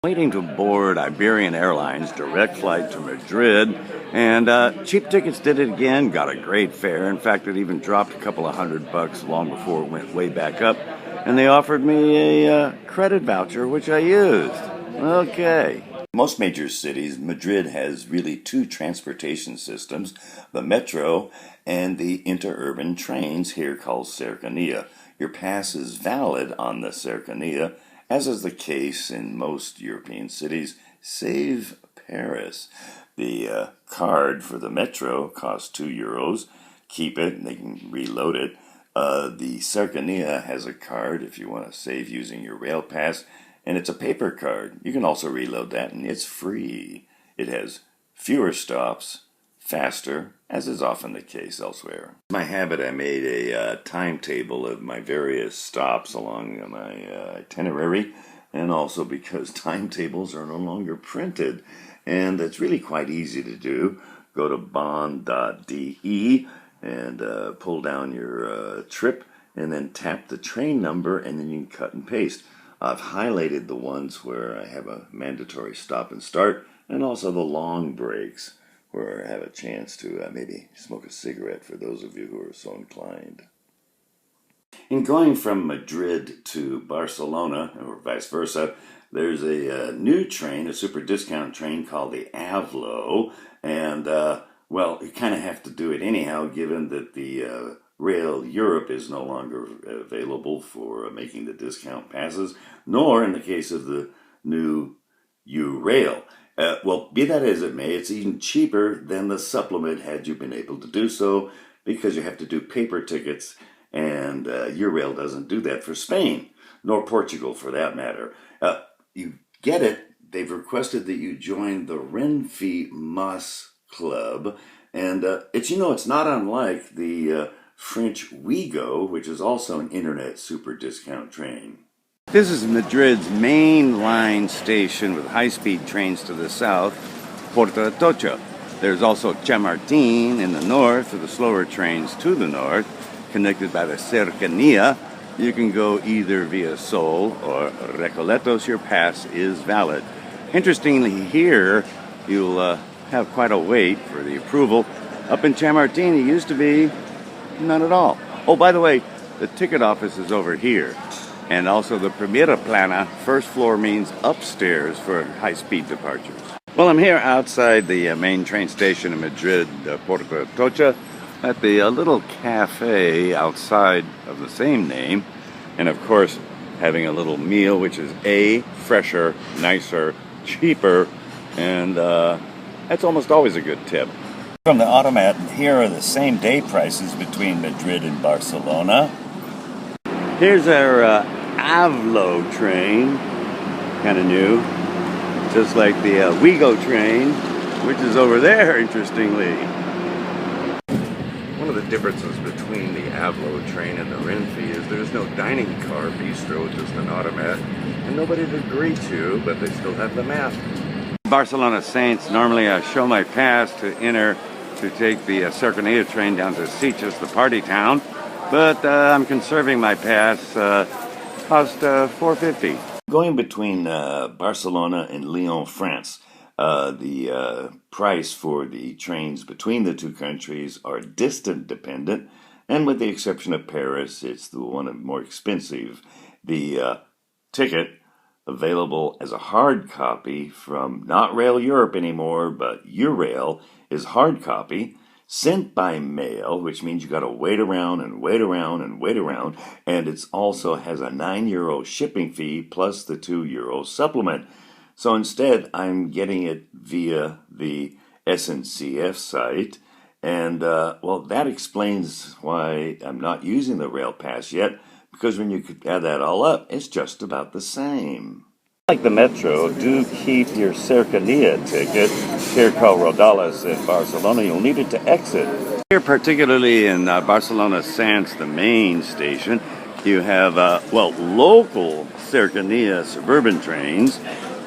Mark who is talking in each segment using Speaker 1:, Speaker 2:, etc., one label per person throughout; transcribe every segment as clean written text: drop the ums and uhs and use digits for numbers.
Speaker 1: Waiting to board Iberian Airlines direct flight to Madrid, and cheap tickets did it again. Got a great fare. In fact, it even dropped a couple of $100 long before it went way back up, and they offered me a credit voucher, which I used. Okay. Most major cities, Madrid has really two transportation systems, the metro and the interurban trains, here called Cercanía. Your pass is valid on the Cercanía, as is the case in most European cities, save Paris. The card for the metro costs €2. Keep it, and they can reload it. The Cercanía has a card if you want to save using your rail pass, and it's a paper card. You can also reload that, and it's free. It has fewer stops, faster, as is often the case elsewhere. My habit, I made a timetable of my various stops along my itinerary, and also because timetables are no longer printed, and it's really quite easy to do. Go to bond.de and pull down your trip, and then tap the train number, and then you can cut and paste. I've highlighted the ones where I have a mandatory stop and start, and also the long breaks where I have a chance to maybe smoke a cigarette for those of you who are so inclined. In going from Madrid to Barcelona, or vice versa, there's a new train, a super discount train called the Avlo, and well, you kind of have to do it anyhow, given that the Rail Europe is no longer available for making the discount passes, nor in the case of the new U-Rail. Well, be that as it may, it's even cheaper than the supplement had you been able to do so, because you have to do paper tickets, and U-Rail doesn't do that for Spain, nor Portugal for that matter. You get it, they've requested that you join the Renfe Mas Club, and it's not unlike the French Ouigo, which is also an internet super discount train. This is Madrid's main line station with high-speed trains to the south, Porta Atocha. There's also Chamartín in the north for the slower trains to the north, connected by the Cercanía. You can go either via Sol or Recoletos. Your pass is valid. Interestingly, here you'll have quite a wait for the approval. Up in Chamartín, it used to be none at all. Oh, by the way, the ticket office is over here. And also the Primera Plana, first floor means upstairs for high-speed departures. Well, I'm here outside the main train station in Madrid, Porta Atocha, at the little cafe outside of the same name. And of course, having a little meal, which is fresher, nicer, cheaper, and that's almost always a good tip. From the automat, here are the same day prices between Madrid and Barcelona. Here's our Avlo train, kind of new, just like the Ouigo train, which is over there, interestingly. One of the differences between the Avlo train and the Renfe is there's no dining car bistro, just an automat, and nobody to greet you, but they still have the map. Barcelona Saints, normally I show my pass to enter to take the Cercanía train down to Sitges, the party town, but I'm conserving my pass, cost $4.50. Going between Barcelona and Lyon, France, the price for the trains between the two countries are distance dependent, and with the exception of Paris, it's the one more expensive. The ticket available as a hard copy from not Rail Europe anymore, but U-Rail, is hard copy, sent by mail, which means you got to wait around and wait around and wait around, and it also has a €9 shipping fee plus the €2 supplement. So instead, I'm getting it via the SNCF site, and well, that explains why I'm not using the Rail Pass yet, because when you add that all up, it's just about the same. Like the metro, do keep your Cercanía ticket. Here called Rodales in Barcelona, you'll need it to exit. Here, particularly in Barcelona Sants, the main station, you have, local Cercanía suburban trains,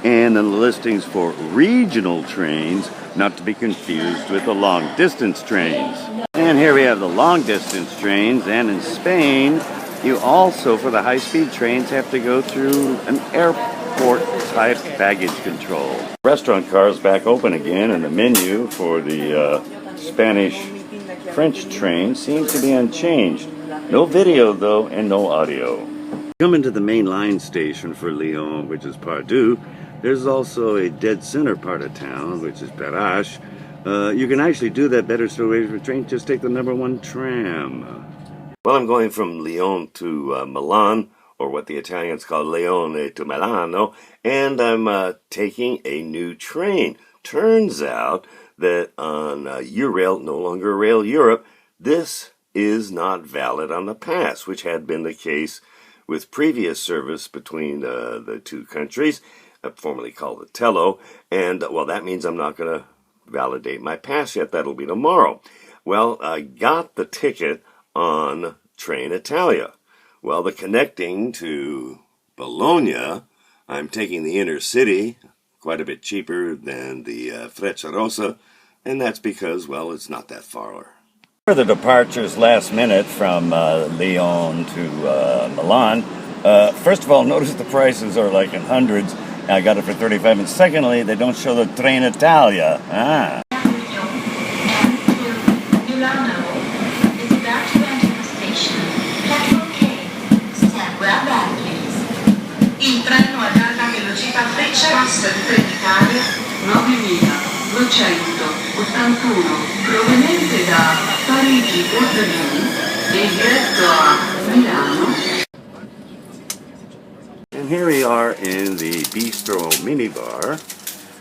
Speaker 1: and the listings for regional trains, not to be confused with the long-distance trains. And here we have the long-distance trains, and in Spain, you also, for the high-speed trains, have to go through an airport type baggage control. Restaurant cars back open again, and the menu for the Spanish-French train seems to be unchanged. No video though, and no audio. Coming to the main line station for Lyon, which is Pardieu, there's also a dead center part of town, which is Perrache. You can actually do that better storage for train, just take the number 1 tram. Well, I'm going from Lyon to Milan, or what the Italians call Leone to Milano, and I'm taking a new train. Turns out that on Eurail, no longer Rail Europe, this is not valid on the pass, which had been the case with previous service between the two countries, formerly called the Tello, and well, that means I'm not going to validate my pass yet. That'll be tomorrow. Well, I got the ticket on Train Italia. Well, the connecting to Bologna, I'm taking the intercity, quite a bit cheaper than the Frecciarossa, and that's because, well, it's not that far. For the departures last minute from Lyon to Milan, first of all, notice the prices are like in hundreds. I got it for 35, and secondly, they don't show the Train Italia.
Speaker 2: Milano is about to enter the station. Platform K. Stand well back, please. Il treno ad alta velocità Frecciarossa di Trenitalia 9281 proveniente da Parigi Bordolini e diretto a Milano.
Speaker 1: And here we are in the Bistro Minibar,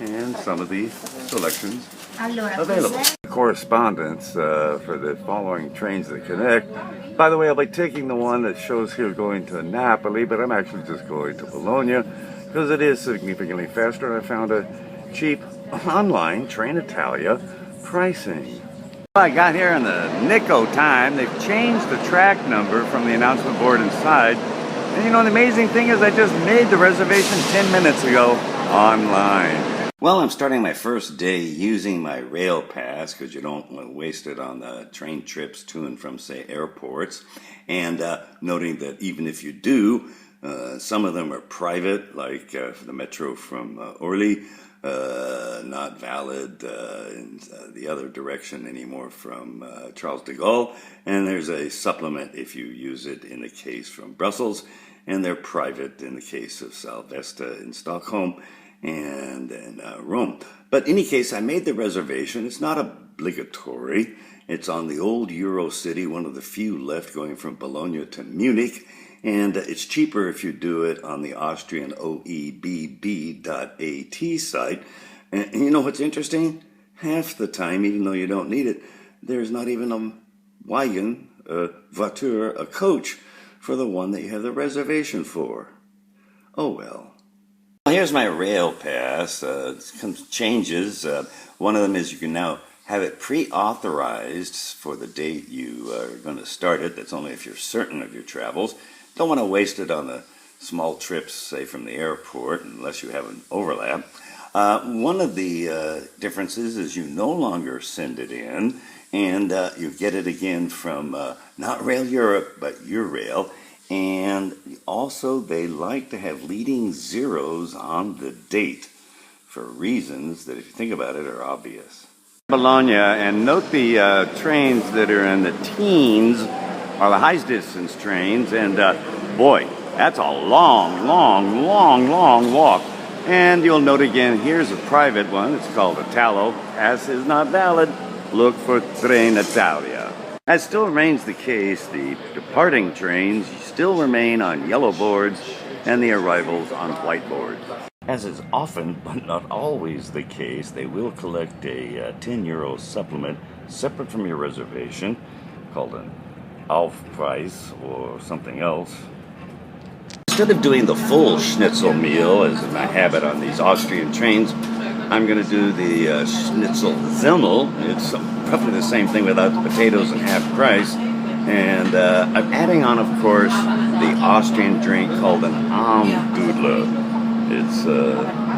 Speaker 1: and some of the selections available. Correspondence for the following trains that connect. By the way, I'll be taking the one that shows here going to Napoli, but I'm actually just going to Bologna because it is significantly faster. I found a cheap online Train Italia pricing. I got here in the nick of time. They've changed the track number from the announcement board inside. And you know, the amazing thing is I just made the reservation 10 minutes ago online. Well, I'm starting my first day using my rail pass because you don't want to waste it on the train trips to and from, say, airports. And noting that even if you do, some of them are private, like the metro from Orly, not valid in the other direction anymore from Charles de Gaulle. And there's a supplement if you use it in the case from Brussels. And they're private in the case of Salvesta in Stockholm and in Rome. But in any case, I made the reservation. It's not obligatory. It's on the old Eurocity, one of the few left going from Bologna to Munich. And it's cheaper if you do it on the Austrian oebb.at site. And you know what's interesting? Half the time, even though you don't need it, there's not even a wagon, a voiture, a coach for the one that you have the reservation for. Oh well. Here's my rail pass. Changes. One of them is you can now have it pre-authorized for the date you are going to start it. That's only if you're certain of your travels. Don't want to waste it on the small trips, say, from the airport, unless you have an overlap. One of the differences is you no longer send it in, and you get it again from not Rail Europe, but Eurail. And also, they like to have leading zeros on the date for reasons that, if you think about it, are obvious. Bologna, and note the trains that are in the teens are the high-distance trains, and boy, that's a long walk. And you'll note again, here's a private one. It's called a Tallo. Pass is not valid. Look for Train Italia. As still remains the case, the departing trains still remain on yellow boards and the arrivals on white boards. As is often, but not always the case, they will collect a €10 supplement separate from your reservation, called an Aufpreis or something else. Instead of doing the full schnitzel meal, as is my habit on these Austrian trains, I'm going to do the schnitzel Zimmel. It's roughly the same thing without the potatoes and half price. And I'm adding on, of course, the Austrian drink called an Almdudler. It's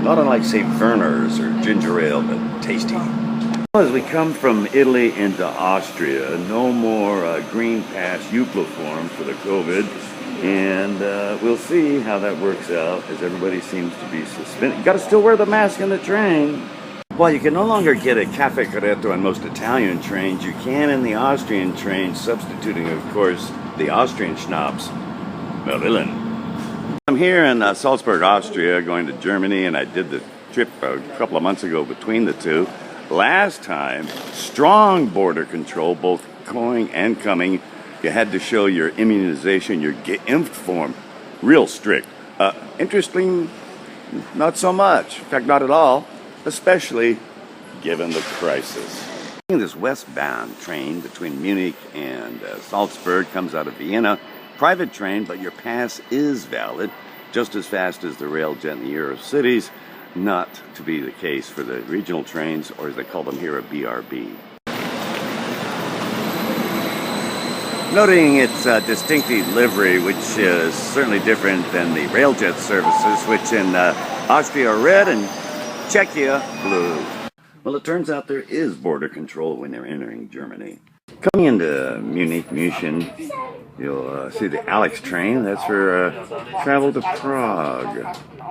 Speaker 1: not unlike, say, Werner's or ginger ale, but tasty. As we come from Italy into Austria, no more Green Pass Eupla form for the COVID. And we'll see how that works out, as everybody seems to be suspended. You got to still wear the mask in the train. While you can no longer get a caffè corretto on most Italian trains, you can in the Austrian trains, substituting, of course, the Austrian schnapps, Berlin. I'm here in Salzburg, Austria, going to Germany, and I did the trip a couple of months ago between the two. Last time, strong border control, both going and coming. You had to show your immunization, your Geimpft form, real strict. Interesting, not so much. In fact, not at all, especially given the crisis. This westbound train between Munich and Salzburg comes out of Vienna. Private train, but your pass is valid, just as fast as the Railjet in the Euro cities. Not to be the case for the regional trains, or as they call them here, a BRB. Noting its distinctive livery, which is certainly different than the Railjet services, which in Austria are red and Czechia blue. Well, it turns out there is border control when they're entering Germany. Coming into Munich, you'll see the Alex train. That's for travel to Prague.